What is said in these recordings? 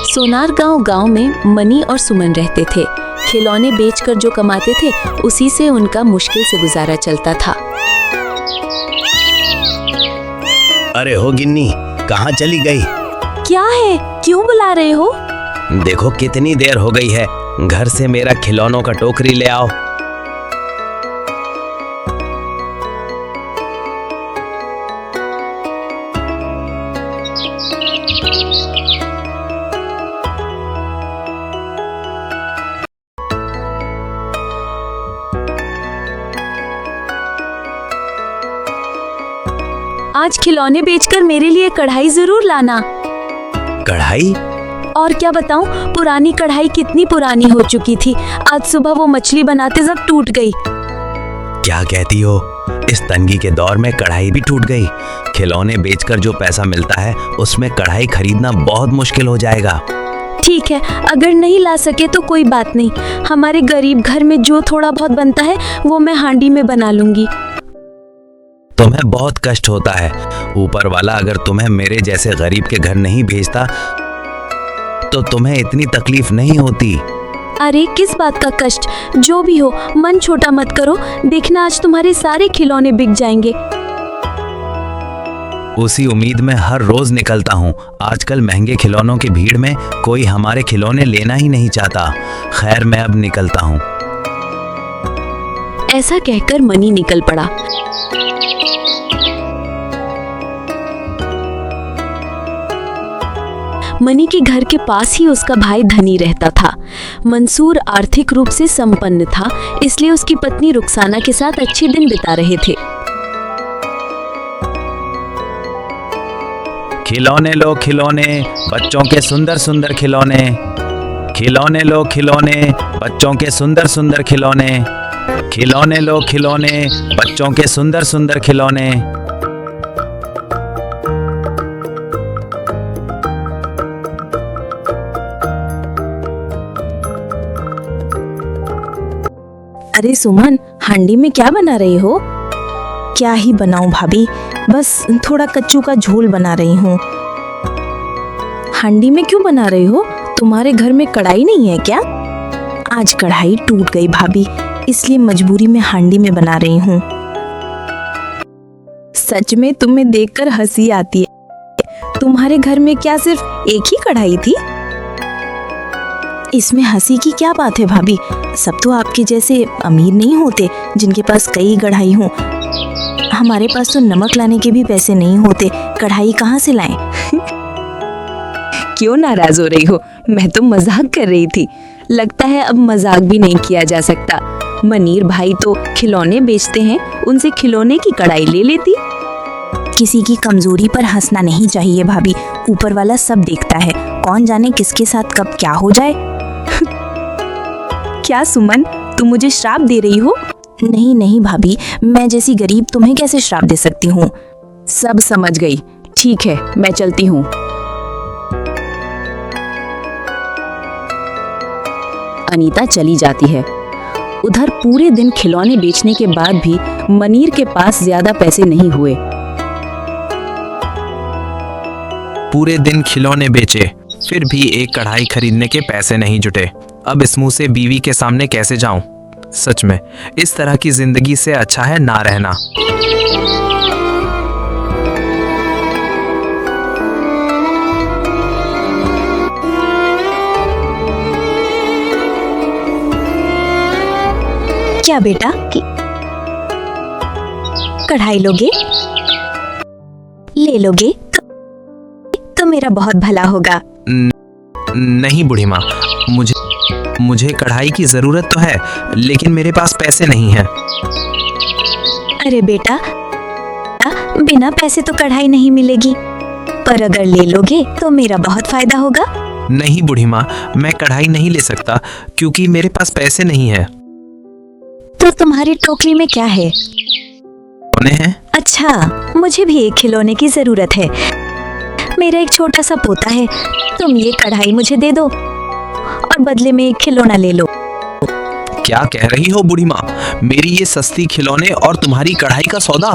सोनार गांव में मनी और सुमन रहते थे। खिलौने बेचकर जो कमाते थे उसी से उनका मुश्किल से गुजारा चलता था। अरे हो गिन्नी, कहाँ चली गई? क्या है, क्यों बुला रहे हो? देखो कितनी देर हो गई है, घर से मेरा खिलौनों का टोकरी ले आओ। आज खिलौने बेचकर मेरे लिए कढ़ाई जरूर लाना। कढ़ाई? और क्या बताऊं, पुरानी कढ़ाई कितनी पुरानी हो चुकी थी। आज सुबह वो मछली बनाते वक्त टूट गई। क्या कहती हो? इस तंगी के दौर में कढ़ाई भी टूट गई। खिलौने बेचकर जो पैसा मिलता है उसमें कढ़ाई खरीदना बहुत मुश्किल हो जाएगा। ठीक है, अगर नहीं ला सके तो कोई बात नहीं। हमारे गरीब घर में जो थोड़ा बहुत बनता है वो मैं हांडी में बना लूंगी। तुम्हें बहुत कष्ट होता है। ऊपर वाला अगर तुम्हें मेरे जैसे गरीब के घर नहीं भेजता तो तुम्हें इतनी तकलीफ नहीं होती। अरे किस बात का कष्ट, जो भी हो मन छोटा मत करो। देखना आज तुम्हारे सारे खिलौने बिक जाएंगे। उसी उम्मीद में हर रोज निकलता हूँ। आजकल महंगे खिलौनों की भीड़ में कोई हमारे खिलौने लेना ही नहीं चाहता। खैर मैं अब निकलता हूँ। ऐसा कहकर मनी निकल पड़ा। मनी के घर के पास ही उसका भाई धनी रहता था। मंसूर आर्थिक रूप से संपन्न था, इसलिए उसकी पत्नी रुखसाना के साथ अच्छे दिन बिता रहे थे। खिलौने लो खिलौने, बच्चों के सुंदर सुंदर खिलौने। खिलौने लो खिलौने, बच्चों के सुंदर सुंदर खिलौने। खिलौने लो खिलौने, बच्चों के सुंदर सुंदर खिलौने। अरे सुमन, हांडी में क्या बना रही हो? क्या ही बनाऊं भाभी, बस थोड़ा कच्चू का झोल बना रही हूँ। हांडी में क्यों बना रही हो? तुम्हारे घर में कढ़ाई नहीं है क्या? आज कढ़ाई टूट गई भाभी, इसलिए मजबूरी में हांडी में बना रही हूँ। सच में तुम्हें देखकर हंसी आती है। तुम्हारे घर में क्या सिर्फ एक ही कढ़ाई थी? इसमें हंसी की क्या बात है भाभी? सब तो आपके जैसे अमीर नहीं होते जिनके पास कई कढ़ाई हों। हमारे पास तो नमक लाने के भी पैसे नहीं होते, कढ़ाई कहाँ से लाएं? क्यों नाराज हो रही हो? मैं तो मजाक कर रही थी। लगता है अब मजाक भी नहीं किया जा सकता। मनीर भाई तो खिलौने बेचते हैं, उनसे खिलौने की कढ़ाई ले लेती। किसी की कमजोरी पर हंसना नहीं चाहिए भाभी। ऊपर वाला सब देखता है, कौन जाने किसके साथ कब क्या हो जाए। क्या सुमन, तुम मुझे श्राप दे रही हो? नहीं नहीं भाभी, मैं जैसी गरीब तुम्हें कैसे श्राप दे सकती हूँ? सब समझ गई। ठीक है, मैं चलती हूँ। अनीता चली जाती है। उधर पूरे दिन खिलौने बेचने के बाद भी मनीर के पास ज्यादा पैसे नहीं हुए। पूरे दिन खिलौने बेचे, फिर भी एक कढ़ाई खरीदने के पैसे नहीं जुटे। अब इस मुंह से बीवी के सामने कैसे जाऊं? सच में इस तरह की जिंदगी से अच्छा है ना रहना। क्या बेटा, कढ़ाई लोगे? ले लोगे तो मेरा बहुत भला होगा। नहीं बूढ़ी माँ, मुझे कढ़ाई की जरूरत तो है, लेकिन मेरे पास पैसे नहीं हैं। अरे बेटा, बिना पैसे तो कढ़ाई नहीं मिलेगी, पर अगर ले लोगे तो मेरा बहुत फायदा होगा। नहीं बूढ़ी माँ, मैं कढ़ाई नहीं ले सकता क्योंकि मेरे पास पैसे नहीं है। तो तुम्हारी टोकरी में क्या है? खिलौने हैं। अच्छा, मुझे भी एक खिलौने की जरूरत है। मेरा एक छोटा सा पोता है, तुम ये कढ़ाई मुझे दे दो और बदले में एक खिलौना ले लो। क्या कह रही हो बूढ़ी माँ? मेरी ये सस्ती खिलौने और तुम्हारी कढ़ाई का सौदा?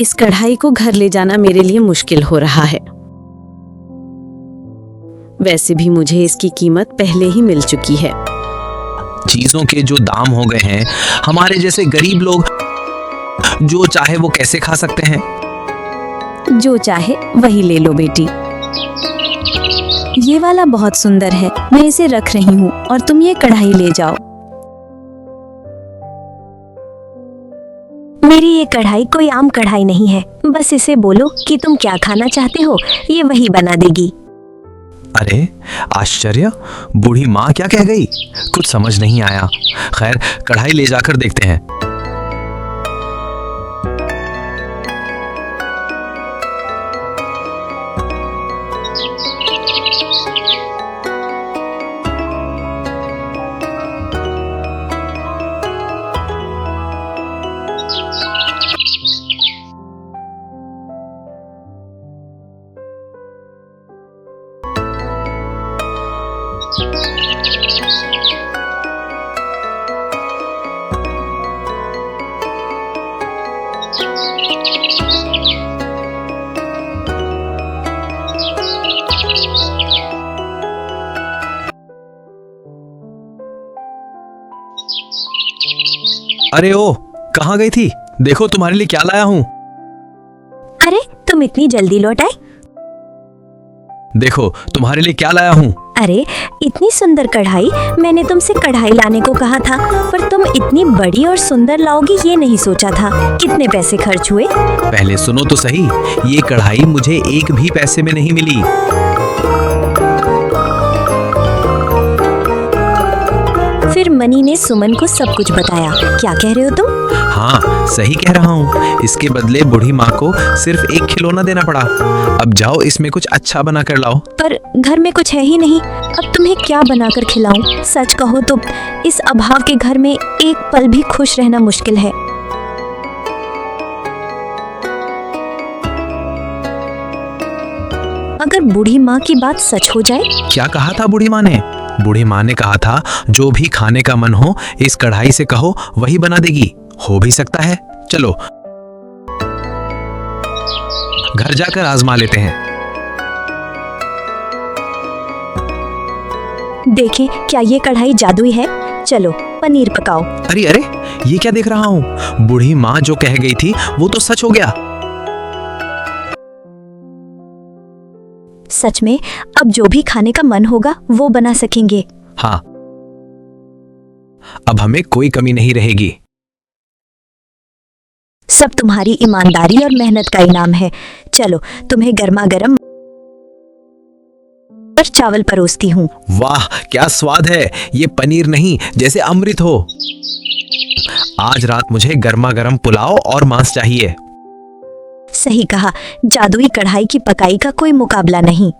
इस कढ़ाई को घर ले जाना मेरे लिए मुश्किल हो रहा है। वैसे भी मुझे इसकी कीमत पहले ही मिल चुकी है। चीजों के जो दाम हो गए हैं, हमारे जैसे गरीब लोग जो चाहे वो कैसे खा सकते हैं? जो चाहे वही ले लो बेटी। ये वाला बहुत सुंदर है, मैं इसे रख रही हूँ और तुम ये कढ़ाई ले जाओ। मेरी ये कढ़ाई कोई आम कढ़ाई नहीं है, बस इसे बोलो कि तुम क्या खाना चाहते हो, ये वही बना देगी। अरे आश्चर्य, बूढ़ी माँ क्या कह गई? कुछ समझ नहीं आया। खैर, कढ़ाई ले जाकर देखते हैं। अरे ओ, कहाँ गई थी? देखो तुम्हारे लिए क्या लाया हूँ। अरे तुम इतनी जल्दी लौट आए? देखो तुम्हारे लिए क्या लाया हूँ। अरे इतनी सुंदर कढ़ाई, मैंने तुमसे कढ़ाई लाने को कहा था, पर तुम इतनी बड़ी और सुंदर लाओगी ये नहीं सोचा था। कितने पैसे खर्च हुए? पहले सुनो तो सही, ये कढ़ाई मुझे एक भी पैसे में नहीं मिली। फिर मनी ने सुमन को सब कुछ बताया। क्या कह रहे हो तुम? हाँ, सही कह रहा हूँ। इसके बदले बूढ़ी माँ को सिर्फ एक खिलौना देना पड़ा। अब जाओ, इसमें कुछ अच्छा बना कर लाओ। पर घर में कुछ है ही नहीं, अब तुम्हें क्या बनाकर खिलाऊं? सच कहो तो इस अभाव के घर में एक पल भी खुश रहना मुश्किल है। अगर बूढ़ी माँ की बात सच हो जाए? क्या कहा था बूढ़ी माँ ने? बूढ़ी माँ ने कहा था जो भी खाने का मन हो इस कढ़ाई से कहो, वही बना देगी। हो भी सकता है। चलो घर जाकर आजमा लेते हैं। देखें क्या ये कढ़ाई जादुई है। चलो पनीर पकाओ। अरे अरे, ये क्या देख रहा हूँ? बूढ़ी माँ जो कह गई थी वो तो सच हो गया। सच में अब जो भी खाने का मन होगा वो बना सकेंगे। हाँ, अब हमें कोई कमी नहीं रहेगी। सब तुम्हारी ईमानदारी और मेहनत का इनाम है। चलो तुम्हें गर्मा गर्म और चावल परोसती हूँ। वाह क्या स्वाद है! ये पनीर नहीं, जैसे अमृत हो। आज रात मुझे गर्मा गर्म पुलाव और मांस चाहिए। सही कहा, जादुई कढ़ाई की पकाई का कोई मुकाबला नहीं।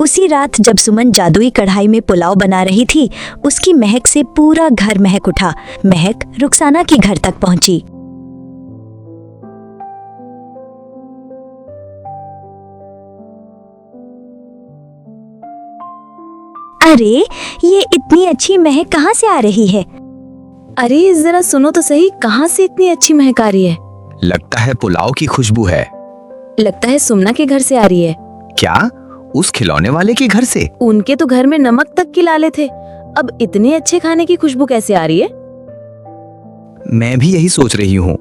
उसी रात जब सुमन जादुई कढ़ाई में पुलाव बना रही थी, उसकी महक से पूरा घर महक उठा। महक रुखसाना के घर तक पहुंची। अरे ये इतनी अच्छी महक कहाँ से आ रही है? अरे जरा सुनो तो सही, कहाँ से इतनी अच्छी महक आ रही है? लगता है पुलाव की खुशबू है। लगता है सुमना के घर से आ रही है। क्या? उस खिलौने वाले के घर से? उनके तो घर में नमक तक की लाले थे, अब इतने अच्छे खाने की खुशबू कैसे आ रही है? मैं भी यही सोच रही हूँ।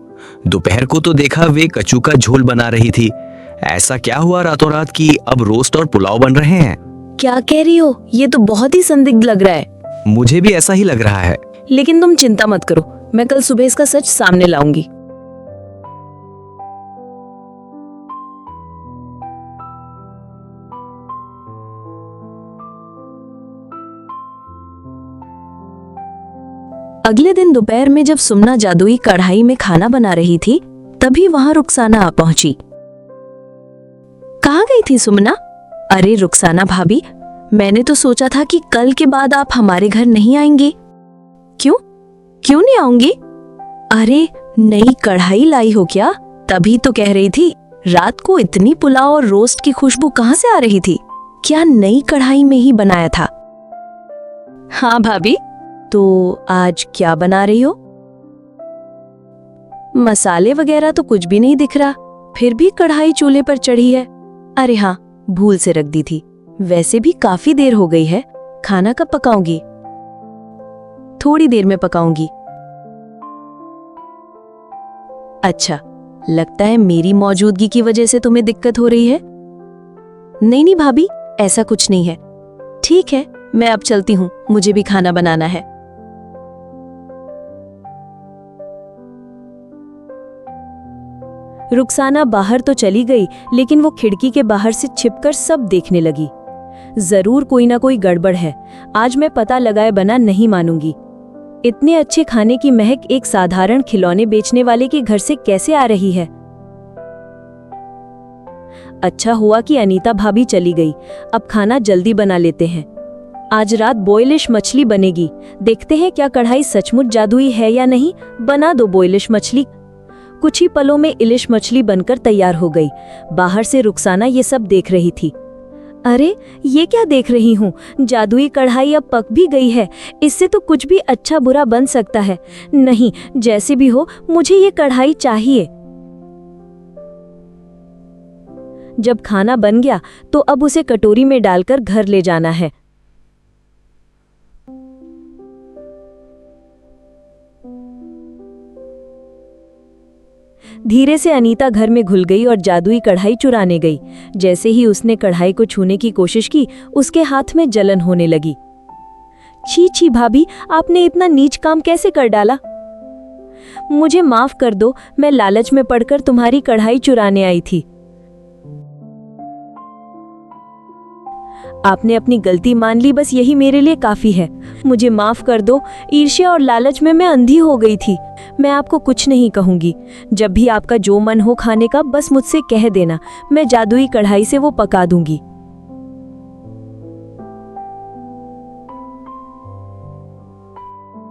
दोपहर को तो देखा वे कच्चू का झोल बना रही थी। ऐसा क्या हुआ रातों रात कि अब रोस्ट और पुलाव बन रहे हैं? क्या कह रही हो? ये तो बहुत ही संदिग्ध लग रहा है। मुझे भी ऐसा ही लग रहा है। लेकिन तुम चिंता मत करो, मैं कल सुबह इसका सच सामने लाऊंगी। अगले दिन दोपहर में जब सुमना जादुई कढ़ाई में खाना बना रही थी, तभी वहां रुखसाना आ पहुंची। कहाँ गई थी सुमना? अरे रुखसाना भाभी, मैंने तो सोचा था कि कल के बाद आप हमारे घर नहीं आएंगी। क्यों? क्यों नहीं आऊंगी? अरे नई कढ़ाई लाई हो क्या? तभी तो कह रही थी, रात को इतनी पुलाव और रोस्ट की खुशबू कहाँ से आ रही थी? क्या नई कढ़ाई में ही बनाया था? हाँ भाभी, तो आज क्या बना रही हो? मसाले वगैरह तो कुछ भी नहीं दिख रहा, फिर भी कढ़ाई चूल्हे पर चढ़ी है। अरे हाँ, भूल से रख दी थी। वैसे भी काफी देर हो गई है, खाना कब पकाऊंगी? थोड़ी देर में पकाऊंगी। अच्छा, लगता है मेरी मौजूदगी की वजह से तुम्हें दिक्कत हो रही है। नहीं नहीं भाभी, ऐसा कुछ नहीं है। ठीक है, मैं अब चलती हूँ, मुझे भी खाना बनाना है। रुखसाना बाहर तो चली गई, लेकिन वो खिड़की के बाहर से छिपकर सब देखने लगी। जरूर कोई ना कोई गड़बड़ है, आज मैं पता लगाए बना नहीं मानूंगी। इतने अच्छे खाने की महक एक साधारण खिलौने बेचने वाले के घर से कैसे आ रही है? अच्छा हुआ कि अनीता भाभी चली गई। अब खाना जल्दी बना लेते हैं। आज रात बॉयलिश मछली बनेगी। देखते हैं क्या कढ़ाई सचमुच जादुई है या नहीं। बना दो बॉयलिश मछली। कुछ ही पलों में इलिश मछली बनकर तैयार हो गई। बाहर से रुखसाना ये सब देख रही थी। अरे ये क्या देख रही हूँ? जादुई कढ़ाई अब पक भी गई है। इससे तो कुछ भी अच्छा बुरा बन सकता है। नहीं, जैसे भी हो, मुझे ये कढ़ाई चाहिए। जब खाना बन गया तो अब उसे कटोरी में डालकर घर ले जाना है। धीरे से अनीता घर में घुल गई और जादुई कढ़ाई चुराने गई। जैसे ही उसने कढ़ाई को छूने की कोशिश की, उसके हाथ में जलन होने लगी। छी छी भाभी, आपने इतना नीच काम कैसे कर डाला? मुझे माफ कर दो, मैं लालच में पड़कर तुम्हारी कढ़ाई चुराने आई थी। आपने अपनी गलती मान ली, बस यही मेरे लिए काफी है। मुझे माफ कर दो, ईर्ष्या और लालच में मैं अंधी हो गई थी। मैं आपको कुछ नहीं कहूंगी। जब भी आपका जो मन हो खाने का, बस मुझसे कह देना, मैं जादुई कढ़ाई से वो पका दूंगी।